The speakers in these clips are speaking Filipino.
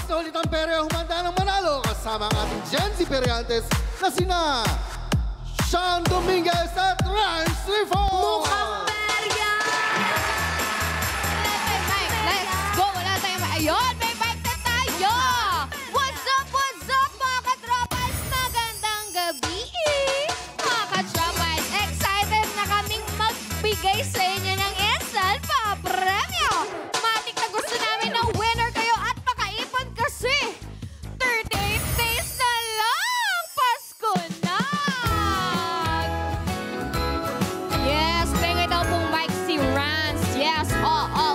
na ulit ang perya humanda ng manalo kasama ang ating Gen Z Periantes na sina Sean Dominguez at Ryan Strifon! Mukhang perya! Let's go! Wala tayong... Ayun! May bike na tayo! What's up, mga katropas? Magandang gabi! Mga katropas, excited na kaming magbigay sa inyo ng instant pa-premyo! Matik na gusto namin ng winner kayo at makaipon kasi 38 days na lang! Pasko na! Yes, pengen daw pong Mike si Rance. Yes,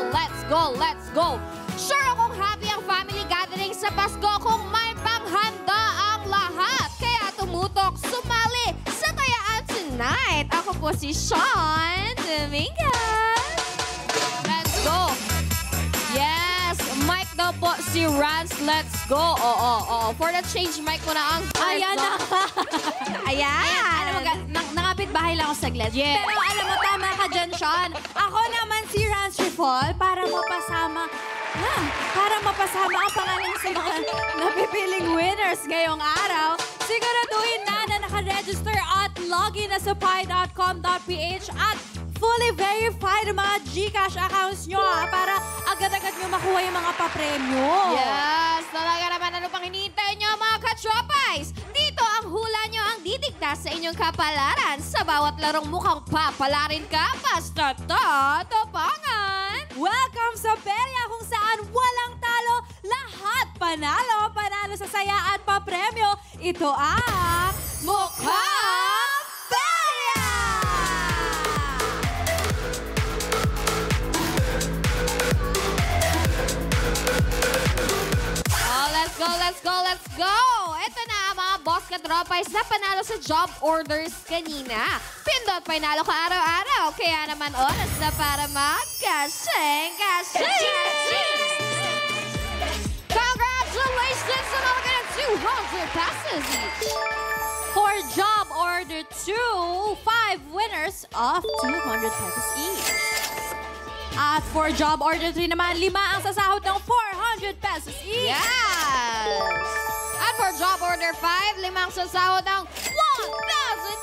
let's go, let's go! Sure akong happy ang family gathering sa Pasko kung may panghanda ang lahat. Kaya tumutok, sumali sa Tayaan Tonight. Ako po si Sean Dominguez. Let's go. Yes, mic daw po si Rance. Let's go. Oo. For the change, mic mo na ang first. Ayan na. Ayan. Alam mo, nangapit bahay lang ako saglit. Yes. Pero alam mo, tama ka dyan, Sean. Ako naman si Rance Trifol para mapasama ang pangalan sa mga napipiling winners ngayong araw. Siguraduhin na naka-register at login na sa pi.com.ph at fully verified ang mga GCash accounts nyo para agad-agad nyo makuha yung mga papremyo. Yes, talaga naman ano pang hinihintay nyo mga ka-tropais. Dito ang hula nyo ang didigtas sa inyong kapalaran. Sa bawat larong mukhang papalarin ka, basta tatapangan. Welcome sa Perya kung saan walang talo, lahat panalo. Panalo sa saya at papremyo. Ito ang Mukhang Perya! Oh, let's go! Ito na mga boss ka-tropais na panalo sa job orders kanina. Pindot panalo ka araw-araw. Kaya naman oras na para mag-kashing! Congratulations sa mga ganang 200 passes each! For job order 2, 5 winners of 200 pesos each. At for job order 3 naman, 5 ang sasahod ng 400 pesos each. Yes! At for job order 5, 5 ang sasahod ng 1,000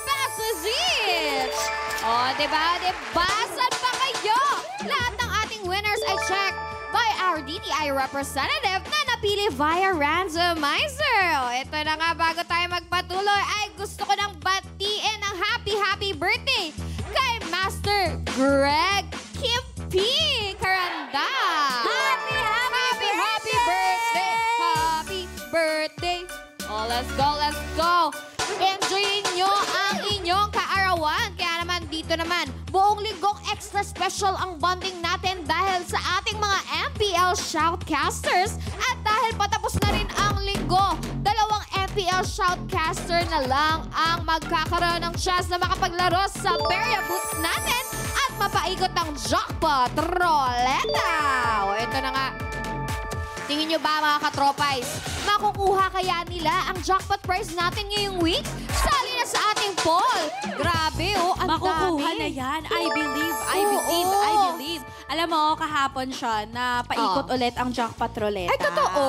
pesos each! O, diba? Saan pa kayo? Lahat ng ating winners ay checked by our DTI representative na napili via randomizer. O, ito na nga, bago tayo magpatuloy, ay gusto ko nang batiin ng happy birthday kay Master Greg Kimpi Karanda. Happy birthday! Happy birthday! Oh, let's go! Enjoyin nyo ang inyong kaarawan. Kaya naman dito naman, buong linggong extra special ang bonding natin dahil sa ating mga MPL Shoutcasters. At dahil patapos na rin ang linggo, 2 MPL Shoutcaster na lang ang magkakaroon ng chance na makapaglaro sa Perya booths natin at mapaikot ang jackpot roleta. O, ito na nga. Tingin nyo ba mga katropais, makukuha kaya nila ang jackpot prize natin ngayong week? Sali na sa ating poll. Grabe ang Makukuha dami. na yan. I believe. Alam mo, kahapon siya na paikot ulit ang jackpot roleta. Ay, totoo?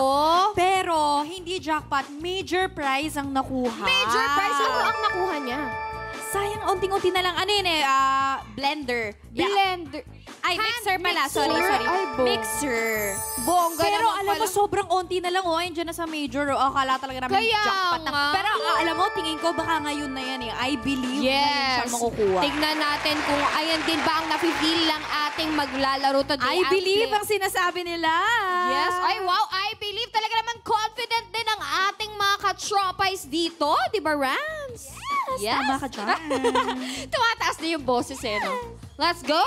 Pero hindi jackpot, major prize ang nakuha. Major prize ano ang nakuha niya? Sayang, unting-unti na lang. Ano yun blender. Blender. Ay, Hand mixer pala. mixer? Sorry. Ay, Mixer. Bongga Pero naman alam mo, pala. sobrang unti na lang. Ayun dyan na sa major. Akala talaga namin Kaya jackpot na. nga. Pero alam mo, tingin ko baka ngayon na yan eh. I believe na yun siya makukuha. Tignan natin kung ayan din ba ang nafe-feel lang ating maglalaro today. I believe ang sinasabi nila. Yes. Ay, wow. I believe talaga naman confident din ang ating mga ka-tropais dito. Di ba, Rams? Yes. Tama ka dyan. Tumataas na yung boses eh, no? Let's go!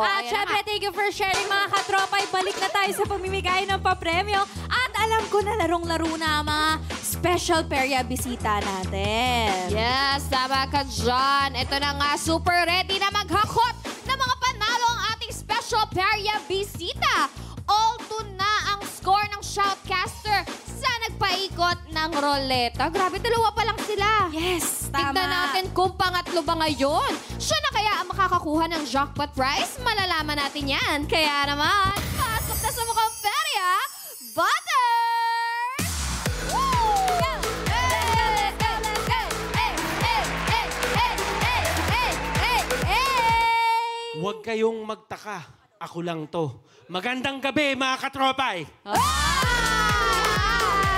At Ayan syempre, na thank you for sharing mga katropay. Balik na tayo sa pamimigay ng papremyo. At alam ko na larong-laro na ang mga special Perya bisita natin. Yes, tama ka dyan. Ito na nga, super ready na maghakot ng mga panalo ang ating special Perya bisita. All to na ang score ng Shoutcaster sa nagpaikot ng roleta. Grabe, 2 pa lang sila. Yes, tama. Tignan natin kung pangatlo ba ngayon. Siya na kaya ang makakakuha ng jackpot prize? Malalaman natin yan. Kaya naman, pasok na sa mukhang Perya, Butter! Huwag kayong magtaka. Ako lang to. Magandang gabi, mga katropay.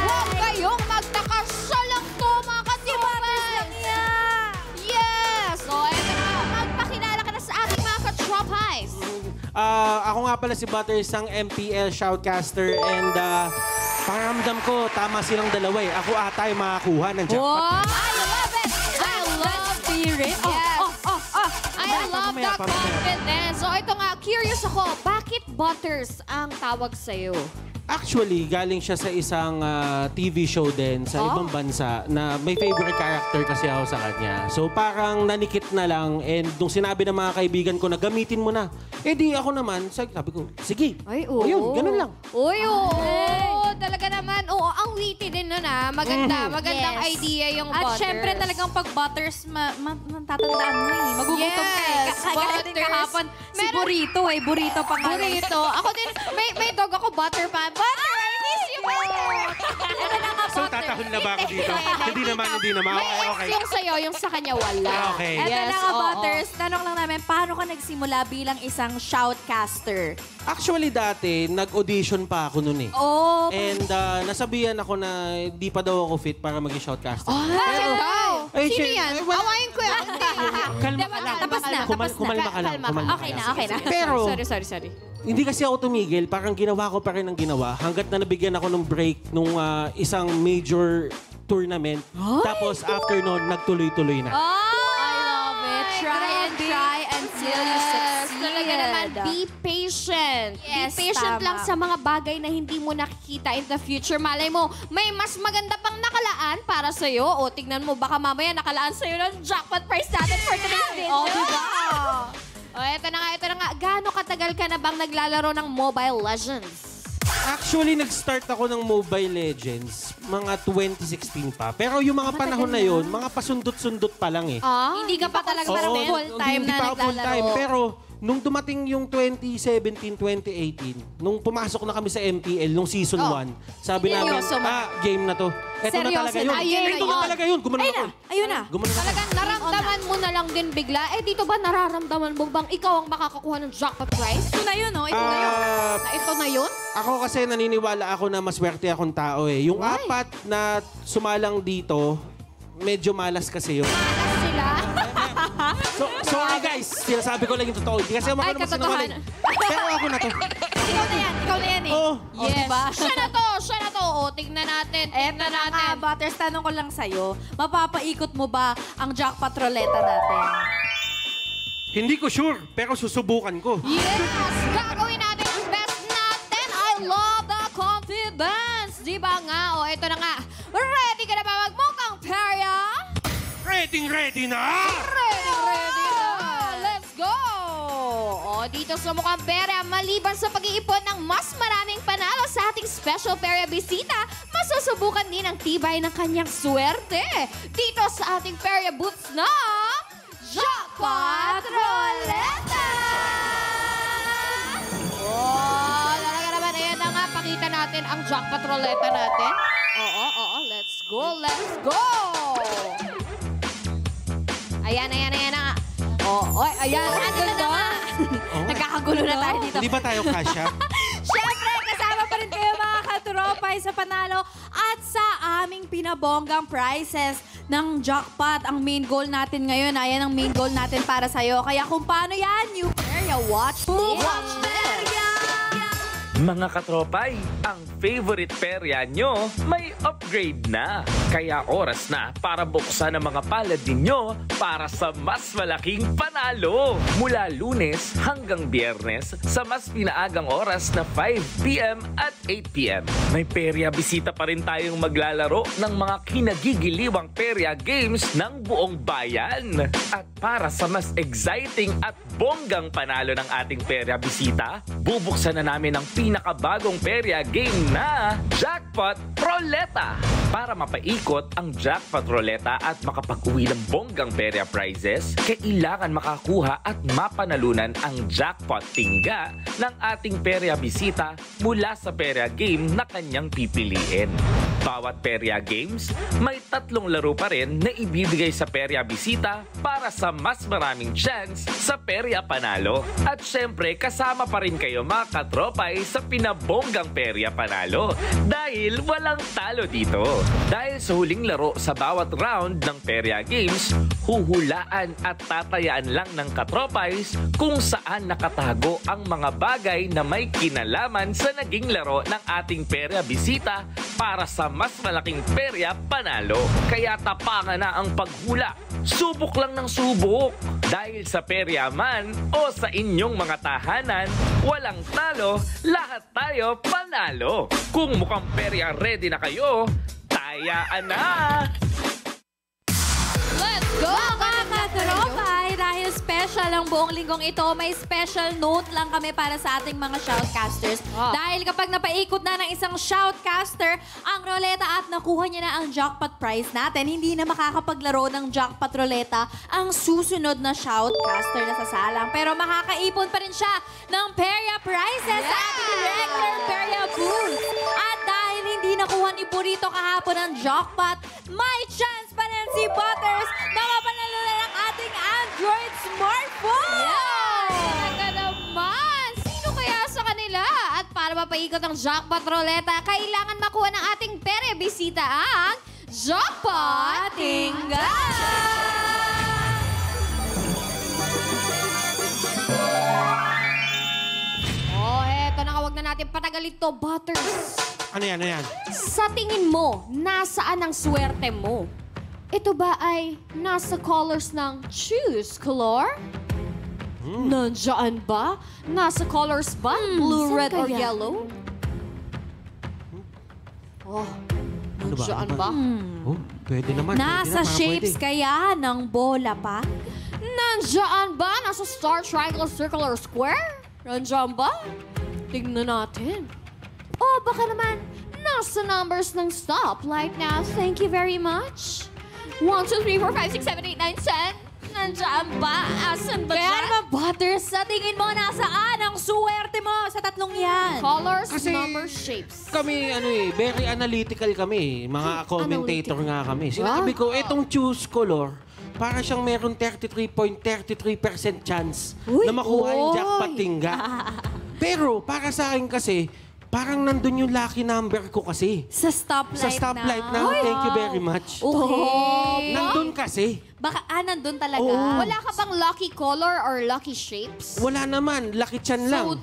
Huwag kayong magtaka. Siya lang to, mga katropay. Yes! So, eto na. Magpakilala ka na sa ating mga katropay. Ako nga pala si Butters, ang MPL shoutcaster. And pakiramdam ko, tama silang dalawa eh. Ako ata yung makakuha ng jackpot. Wow! I love it! I love Spirit. Yes. I love Mamaya, the confidence. So ito nga, curious ako, bakit Butters ang tawag sa'yo? Actually, galing siya sa isang TV show din sa ibang bansa na may favorite character kasi ako sa kanya. So parang nanikit na lang and nung sinabi ng mga kaibigan ko na gamitin mo na, eh di ako naman, sabi ko, sige. Ay, oo. Ayun, ganun lang. Uy, oo. Talaga naman, oo, ang witty din nun Maganda, magandang Yes. idea yung At Butters. syempre talagang pag Butters, matatandaan mo eh. Magugutom ka eh. Yes, Kagaya din Butters. kahapon, si Meron- Burrito eh. Burrito pa nga. Burrito. Ako din, may dog ako, Butter pa. Butter, I miss you, Butter. Ito na nga, So Butters. tatahol na ba ako dito? Hindi naman. May Okay. X yung sa'yo, yung sa kanya wala. Okay. Ito Yes, na nga, oo. Butters. Tanong lang namin, paano ka nagsimula bilang isang shoutcaster? Actually dati, nag-audition pa ako noon eh. Oh, And nasabihan ako na di pa daw ako fit para maging shoutcaster. Bakit daw? Ay, Sino shit. yan? Ay, wala. Awayin ko yan. Kalma Tapos lang. tapos na. Kumalma ka lang. Kalma ka. kumalma ka okay lang. na, okay na. Pero, Sorry. hindi kasi ako tumigil. Parang ginawa ko pa rin ang ginawa hanggat na nabigyan ako ng break nung isang major tournament. Tapos after noon, nagtuloy-tuloy na. I love it. Try until you succeed. Talaga naman, be patient. Yes, be patient tama. lang sa mga bagay na hindi mo nakikita in the future. Malay mo, may mas maganda pang nakalaan para sa'yo. O, tignan mo, baka mamaya nakalaan sa'yo ng jackpot prize natin for today's video. Oh, diba? O, ito na nga. Gaano katagal ka na bang naglalaro ng Mobile Legends? Actually, nag-start ako ng Mobile Legends mga 2016 pa. Pero yung mga panahon na yun, mga pasundot-sundot pa lang eh. Hindi ka pa talaga parang Oo, full-time hindi na pa ako naglalaro. full-time. Pero nung dumating yung 2017, 2018, nung pumasok na kami sa MPL, nung season 1, sabi namin, Seryoso mo? game na to. Ito na Seryoso talaga na? yun. Ayun na Ito na yun. talaga yun. Gumanon Ayun ako. na, ayun na. Gumanon ako. Talagang naramdaman mo na lang din bigla. Eh, dito ba nararamdaman mo bang ikaw ang makakakuha ng jackpot prize? Ito na yun, oh. Ito na yun. Na ito na yun? Ako kasi naniniwala ako na maswerte akong tao eh. Yung apat na sumalang dito, medyo malas kasi yun. Malas sila. So, sorry guys, sinasabi ko lang yung totoo. Hindi kasi ako Ay, naman sinungaling. Pero ako na to. Ikaw na yan eh. Oo. Oh, diba? Siya na to. O, tignan natin. Eto na nga, Butters, tanong ko lang sa'yo, mapapaikot mo ba ang jackpot ruleta natin? Hindi ko sure, pero susubukan ko. Yes! Gagawin natin ang best natin. I love the confidence. Di ba nga? O, ito na nga. Ready ka na ba magmukhang perya? Ready na! Ready na! Let's go! O, dito sa mukhang perya, maliban sa pag-iipon ng mas maraming panalo sa ating special perya bisita, masusubukan din ang tibay ng kanyang swerte. Dito sa ating perya booths na Jackpot Roleta! Oh, talaga naman. Ayan na nga, pakita natin ang jackpot roleta natin. Oo. Let's go! Ayan na nga. Ayan. Ang ganda. Nagkakagulo na tayo dito. Hindi ba tayo kasya? Siyempre, kasama pa rin kayo mga katropay sa panalo at sa aming pinabonggang prizes ng jackpot. Ang main goal natin ngayon, ayan ang main goal natin para sa'yo. Kaya kung paano yan, New Area, watch this. Watch this. Mga katropay, ang favorite perya nyo may upgrade na. Kaya oras na para buksan ang mga palad ninyo para sa mas malaking panalo. Mula Lunes hanggang Biyernes sa mas pinaagang oras na 5 p.m. at 8 p.m. May perya bisita pa rin tayong maglalaro ng mga kinagigiliwang perya games ng buong bayan. At para sa mas exciting at bonggang panalo ng ating perya bisita, bubuksan na namin ang pinakabagong perya game na Jackpot Roleta. Para mapaikot ang Jackpot Roleta at makapag-uwi ng bonggang perya prizes, kailangan makakuha at mapanalunan ang Jackpot Tingga ng ating perya bisita mula sa perya game na kanyang pipiliin. Bawat Perya Games, may 3 laro pa rin na ibibigay sa Perya Bisita para sa mas maraming chance sa Perya Panalo. At syempre, kasama pa rin kayo mga katropay sa pinabonggang Perya Panalo dahil walang talo dito. Dahil sa huling laro sa bawat round ng Perya Games, huhulaan at tatayaan lang ng katropays kung saan nakatago ang mga bagay na may kinalaman sa naging laro ng ating Perya Bisita para sa mas malaking Perya Panalo. Kaya tapangan na ang paghula. Subok lang ng subok. Dahil sa Perya man o sa inyong mga tahanan, walang talo, lahat tayo panalo. Kung mukhang Perya ready na kayo, tayaan na! Let's go! Mga katropay, dahil special ang buong linggong ito, may special note lang kami para sa ating mga shoutcasters. Dahil kapag napaikot na ng isang shoutcaster ang roleta at nakuha niya na ang jackpot prize natin, hindi na makakapaglaro ng jackpot roleta ang susunod na shoutcaster na sasalang. Pero makakaipon pa rin siya ng Perya prizes sa ating regular Perya booth. At dahil hindi nakuha ni Burrito kahapon ang jackpot, may chance pa rin si Butters na mapanalo na ng ating Android smartphone! Talaga naman! Sino kaya sa kanila? At para mapaikot ang jackpot roleta, kailangan makuha ng ating Perya Bisita ang jackpot Tingga! Oh, eto na, huwag na natin patagalin to, Butters. Ano yan, ano yan? Sa tingin mo, nasaan ang swerte mo? Ito ba ay nasa colors ng choose color? Nandiyan ba? Nasa colors ba? Blue, saan red, or kaya? yellow? Oh, Ano ba? nandiyan Ano ba? Oh, pwede naman. Nasa pwede na, shapes pwede. kaya ng bola pa? Nandiyan ba? Nasa star, triangle, circle, or square? Nandiyan ba? Tignan natin. Oh, baka naman nasa numbers ng stoplight now. Thank you very much. 1, 2, 3, 4, 5, 6, 7, 8, 9, 10. Nandiyan ba? Asan ba Kaya dyan? naman, Butters, sa tingin mo, nasaan ang suwerte mo sa tatlong yan? Colors, Kasi- numbers, shapes. Kami, very analytical kami. Mga commentator nga kami. Sinabi ko, etong choose color, para siyang meron 33.33% chance na makuha yung jackpot tingga. Pero, para sa akin kasi, parang nandun yung lucky number ko kasi. Sa stoplight Sa stoplight na, thank you very much. Okay. Nandun kasi. Baka, nandun talaga. Oo. Wala ka bang lucky color or lucky shapes? Wala naman, lucky chan lang.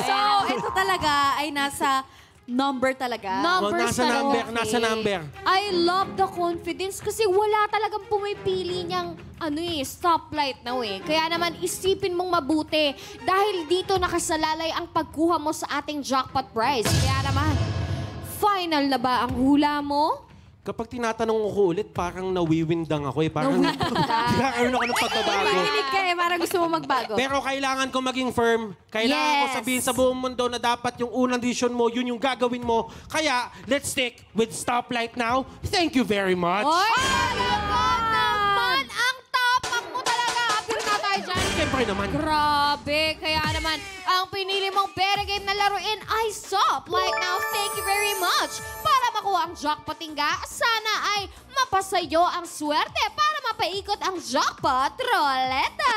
So, ito talaga ay nasa number talaga. Numbers nasa talaga. number, Okay. nasa number. I love the confidence kasi wala talagang pumipili niyang stoplight na Kaya naman isipin mong mabuti dahil dito nakasalalay ang pagkuha mo sa ating jackpot prize. Kaya naman, final na ba ang hula mo? Kapag tinatanong ko ulit, parang nawiwindang ako Parang nagkakaroon ako ng pagbabago. Makinig ka parang gusto mo magbago. Pero kailangan ko maging firm. Kailangan ko Yes. sabihin sa buong mundo na dapat yung unang decision mo, yun yung gagawin mo. Kaya, let's stick with stoplight now. Thank you very much. Oy! Naman! Ang tapak mo talaga! Apir na tayo dyan. Siyempre naman. Grabe! Kaya naman, ang pinili mong Perya game na laruin ay stoplight now. Thank you very much. Para makuha ang jackpot tingga, sana ay mapasayo ang swerte para mapaikot ang jackpot roleta.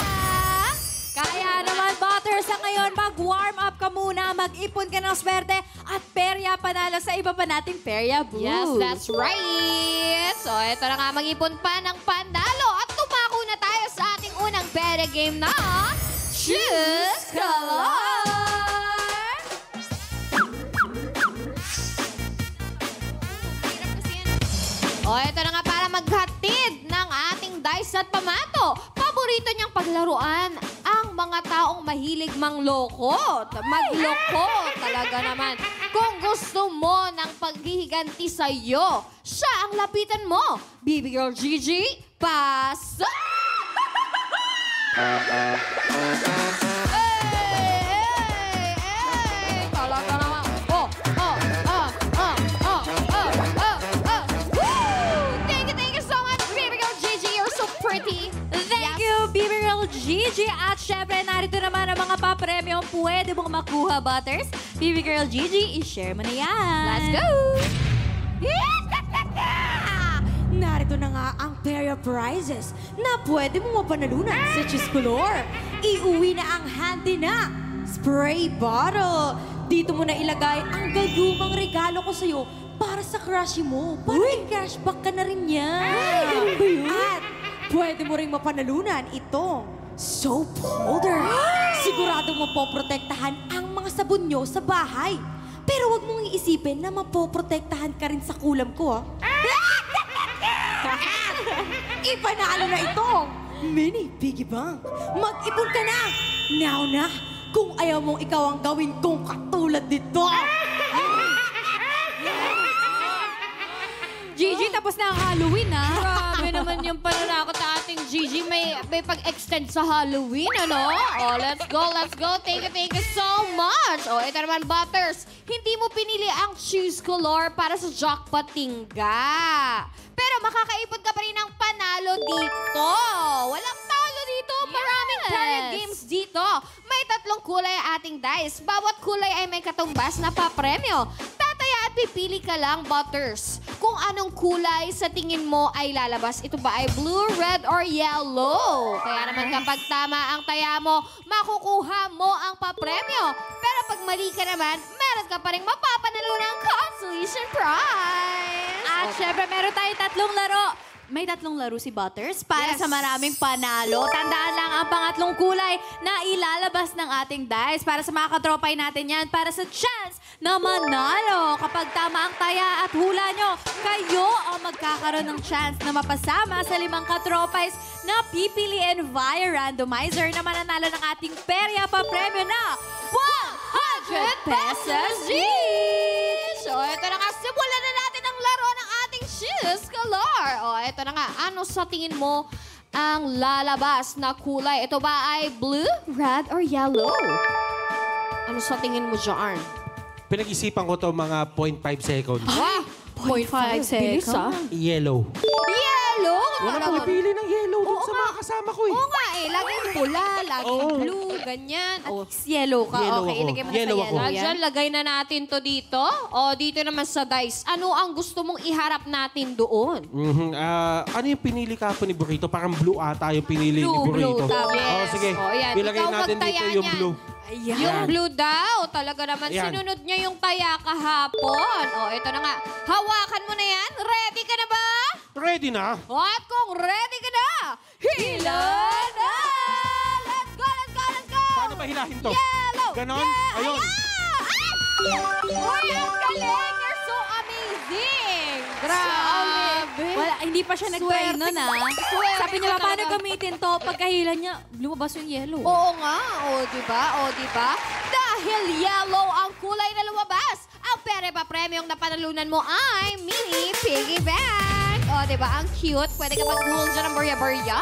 Kaya naman, Butters, sa ngayon, mag-warm up ka muna, mag-ipon ka ng swerte at Perya panalo sa iba pa nating Perya booth. Yes, that's right. So, ito na nga, mag-ipon pa ng pandalo at tumako na tayo sa ating unang Perya game na Choose Color! O, ito na nga para maghatid ng ating dice at pamato. Paborito niyang paglaruan ang mga taong mahilig mangloko. Magloko talaga naman. Kung gusto mo ng paghihiganti sa'yo, siya ang lapitan mo. Baby Girl Gigi, pasok! Talaga naman. Thank you so much, Baby Girl Gigi. You're so pretty. Thank you, Baby Girl Gigi. At syempre, narito naman ang mga papremyo pwede mong makuha, Butters. Baby Girl Gigi, i-share mo na yan. Let's go! Narito na nga ang pair of prizes na pwede mo mapanalunan sa Chiscolor. Iuwi na ang handy na spray bottle. Dito mo na ilagay ang gagumang regalo ko sa'yo para sa crush mo. Para i-cashback ka na rin yan. Ay, ganun ba yun? At pwede mo rin mapanalunan itong soap holder. Siguradong mapoprotektahan ang mga sabon nyo sa bahay. Pero wag mong iisipin na mapoprotektahan ka rin sa kulam ko, Ipanalo na itong mini piggy bank. Mag-ipon ka na. Now na, kung ayaw mong ikaw ang gawin kong katulad nito. Gigi, tapos na ang Halloween, ha? Grabe naman yung pananakot sa ating Gigi. May pag-extend sa Halloween, ano? Oh, let's go, let's go. Thank you so much. Oh, ito naman, Butters. Hindi mo pinili ang shoes color para sa jackpot tingga. Pero makakaipon ka pa rin ng panalo dito. Walang talo dito. Maraming parent games dito. May 3 kulay ang ating dice. Bawat kulay ay may katumbas na papremyo. Tataya at pipili ka lang, Butters, kung anong kulay sa tingin mo ay lalabas. Ito ba ay blue, red, or yellow? Kaya naman kapag tama ang taya mo, makukuha mo ang papremyo. Pero pag mali ka naman, meron ka pa rin mapapanalo ng consolation prize. At syempre, meron tayong 3 laro. May 3 laro si Butters para Yes. sa maraming panalo. Tandaan lang ang pangatlong kulay na ilalabas ng ating dice para sa mga katropay natin yan para sa chance na manalo. Kapag tama ang taya at hula nyo, kayo ang magkakaroon ng chance na mapasama sa 5 katropays na pipiliin via randomizer na mananalo ng ating perya pa premyo na 100 pesos each! So, ito na nga. Simulan na natin ang laro ng ating shoes color. O, ito na nga. Ano sa tingin mo ang lalabas na kulay? Ito ba ay blue, red, or yellow? Ano sa tingin mo, Jarn? Pinag-isipan ko to mga 0.5 seconds. Ah, 0.5 bilis, ah. Yellow. Yellow? Wala pang napili ng yellow dun sa mga kasama ko eh. Oo nga eh. Laging pula, laging Oo. blue, ganyan. O, Yellow ka. Yellow Okay, ako. ilagay mo na Yellow sa ako. yellow yan. Diyan, lagay na natin to dito. O, dito naman sa dice. Ano ang gusto mong iharap natin doon? Ano yung pinili ka po ni Burrito? Parang blue ata yung pinili ni Burrito. tama. Oh, sige. Oh, yan. Ilagay Ikaw natin dito magtaya yung niyan. blue. Ayan. Yung blue daw, talaga naman. Ayan. Sinunod niya yung taya kahapon. O, ito na nga. Hawakan mo na yan. Ready ka na ba? Ready na? At kung ready ka na, hila na! Let's go, let's go, let's go! Paano ba hilahin to? Yellow! Ganon? Yeah! Ayun. Uy, ang galing! You're so amazing! Grabe! Wala, hindi pa siya nag-try nun, ah. Swerte Sabi niya, ka paano talaga." gamitin to? Pagkahila niya, lumabas yung yellow. Oo nga, o diba, o diba? Dahil yellow ang kulay na lumabas, ang pere pa premyong napanalunan mo ay mini piggy bank. O diba, ang cute. Pwede ka mag-hold dyan ng barya-barya.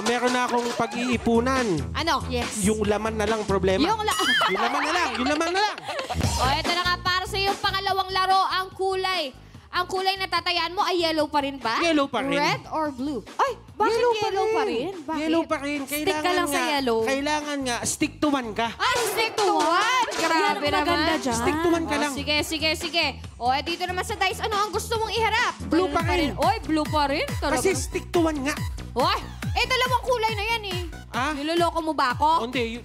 Meron na akong pag-iipunan. Ano? Yes. Yung laman na lang problema. Yung Yung laman na lang. Yung laman na lang. O, ito na nga, para sa yung pangalawang laro, ang kulay. Ang kulay na tatayaan mo ay yellow pa rin ba? Yellow pa rin. Red or blue? Ay, bakit yellow pa rin? Bakit? Yellow pa rin. Stick ka lang sa yellow. Kailangan nga, stick to one ka. Ay, stick to one! Grabe Yan ang maganda naman. dyan. Stick to one ka Oh, lang. sige, sige, sige. O, dito naman sa dice, ano ang gusto mong iharap? Blue pa rin. Oy, blue pa rin? Talaga. Kasi stick to one nga. Oy, dalawang kulay na yan eh. Ah? Niloloko mo ba ako? Hindi.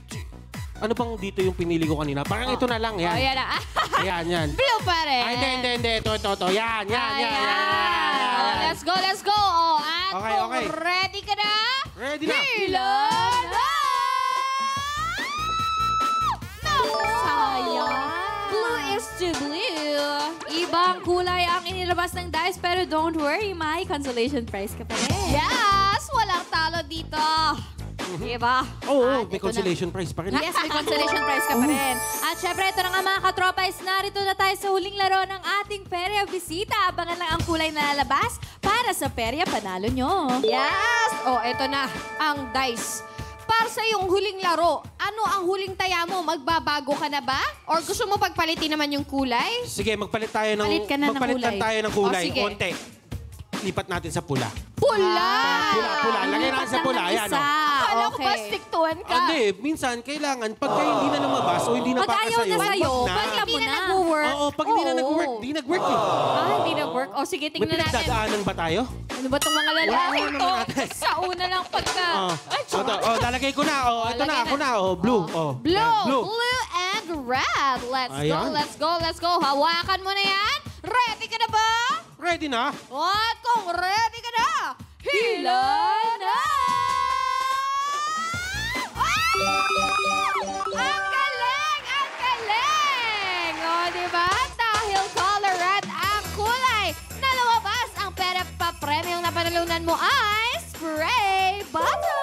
Ano bang dito yung pinili ko kanina? Parang ito na lang. O, Yan. yan na. Yan, yan. Blue pa rin. Ay, hindi. Ito. Yan. Ayan. O, let's go, let's go. O, at Okay, kung okay. ready ka na, Ready na. hila na! Sayang. Blue is to blue. Ibang kulay ang inilabas ng dice, pero don't worry, may consolation prize ka pa rin. Yes! Walang talo dito. Diba? Oo, At may ito consolation prize pa rin. Yes, may consolation prize ka pa rin. At syempre, ito na nga mga katropais, narito na tayo sa huling laro ng ating perya bisita. Abangan lang ang kulay na lalabas para sa perya panalo nyo. Yes! O, eto na ang dice. Para sa iyong huling laro, ano ang huling taya mo? Magbabago ka na ba? Or gusto mo pagpalitin naman yung kulay? Sige, magpalit tayo ng Palit ka na ng magpalit lang kulay. tayo ng kulay. O, sige. Konti. Lipat natin sa pula. Pula! Pula. Lagay natin sa pula. Lipat lang ng Ayan, isa. oh. Akala ko ba okay. stiktuan ka? Hindi, minsan kailangan pagka hindi na lumabas o hindi na Pag para ayaw sa'yo, na sa'yo, wag pag Hindi mo na na. nag-work. Oo, pag hindi na Oo. nag-work, di nag-work eh. Hindi nag-work. O sige, May tingnan natin. pinagdadaanan ba tayo? Ano ba itong mga lalaki Wala, to? wala natin. Sa una lang pagka... Ay, Lalagay ko na. Ito na, lagay ako na. na. Blue. Blue, blue and red. Let's go, Ayan. let's go, let's go. Hawakan mo na yan. Ready ka na ba? Ready na? At kung ready ka na, hila na! Ang galing! Ang galing! O, diba? Dahil color red ang kulay na lumabas, ang pera pa premium na panalunan mo ay spray bottle!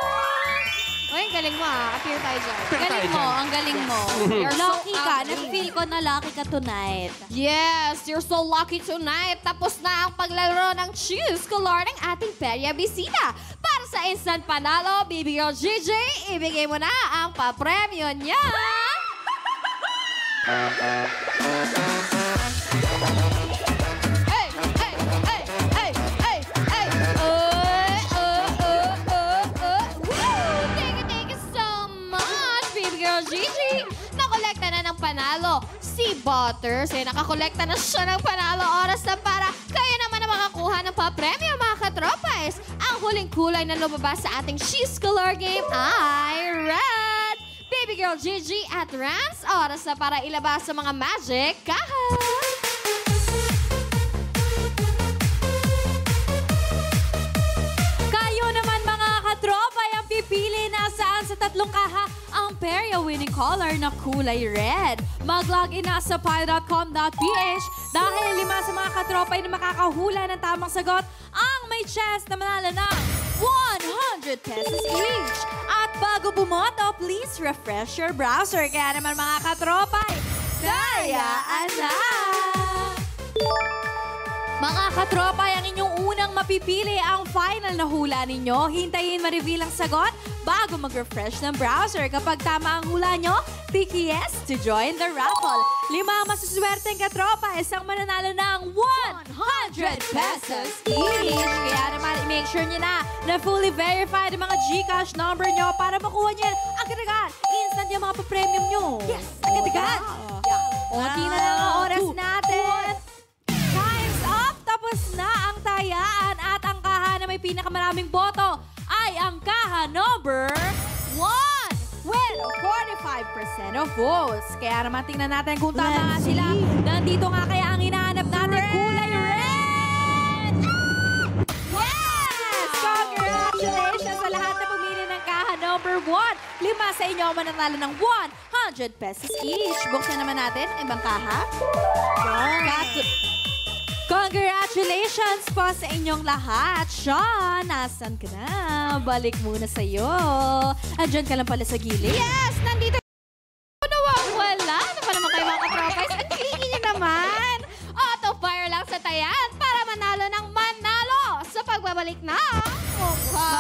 Uy, ang galing mo ah. Appear tayo dyan. Galing mo, ang galing mo. You're so Lucky ka. ugly. Na-feel ko na lucky ka tonight. Yes, you're so lucky tonight. Tapos na ang paglalaro ng Choose Color ng ating Perya Bisita. Para sa instant panalo, Baby Girl Gigi, ibigay mo na ang papremyo niya. Hey, hey, hey, hey, hey, hey. Woo! Thank you so much, Baby Girl Gigi. Nakolekta na ng panalo si Butters. Nakakolekta na siya ng panalo. Oras na para kayo naman na makakuha ng papremyo, mga katropais. Ang huling kulay na lumabas sa ating She's Color game ay red. Baby Girl Gigi at Rams, oras na para ilabas sa mga magic kahit. Kayo naman mga katropa ang pipili na saan sa tatlong kaha ang Perya winning color na kulay red. Mag-login na sa pi.com.ph dahil 5 sa mga katropa ay makakahula ng tamang sagot ang may chance na manalo ng 100 pesos each. At bago bumoto, please refresh your browser. Kaya naman mga katropa, dayaan na! Mga katropa, ang inyong unang mapipili ang final na hula ninyo. Hintayin ma-reveal ang sagot bago mag-refresh ng browser. Kapag tama ang hula nyo, tick yes to join the raffle. 5 masuswerteng katropa, isang mananalo ng 100 pesos each. Kaya naman, i-make sure nyo na fully verified ang mga GCash number nyo para makuha nyo yan agad-agad. Instant yung mga pa-premium nyo. Yes, agad-agad. Unti na lang ang oras natin. Time's up! Tapos na ang tayaan at ang kaha na may pinakamaraming boto ay ang kaha number 1 with 45% of votes. Kaya naman tingnan natin kung tama nga sila. Nandito nga kaya ang hinahanap natin, kulay red! Yes! Congratulations sa lahat na pumili ng kaha number 1. 5 sa inyo ang mananalo ng 100 pesos each. Buksan naman natin ang ibang kaha. Congratulations po sa inyong lahat. Sean, nasan ka na? Balik muna sa'yo. Andyan ka lang pala sa gilid. Yes! Nandito nawawala. Ano pa naman kayo mga katropais? Ang kiligin nyo naman. Auto-fire lang sa tayan para manalo ng manalo sa pagbabalik na mukha.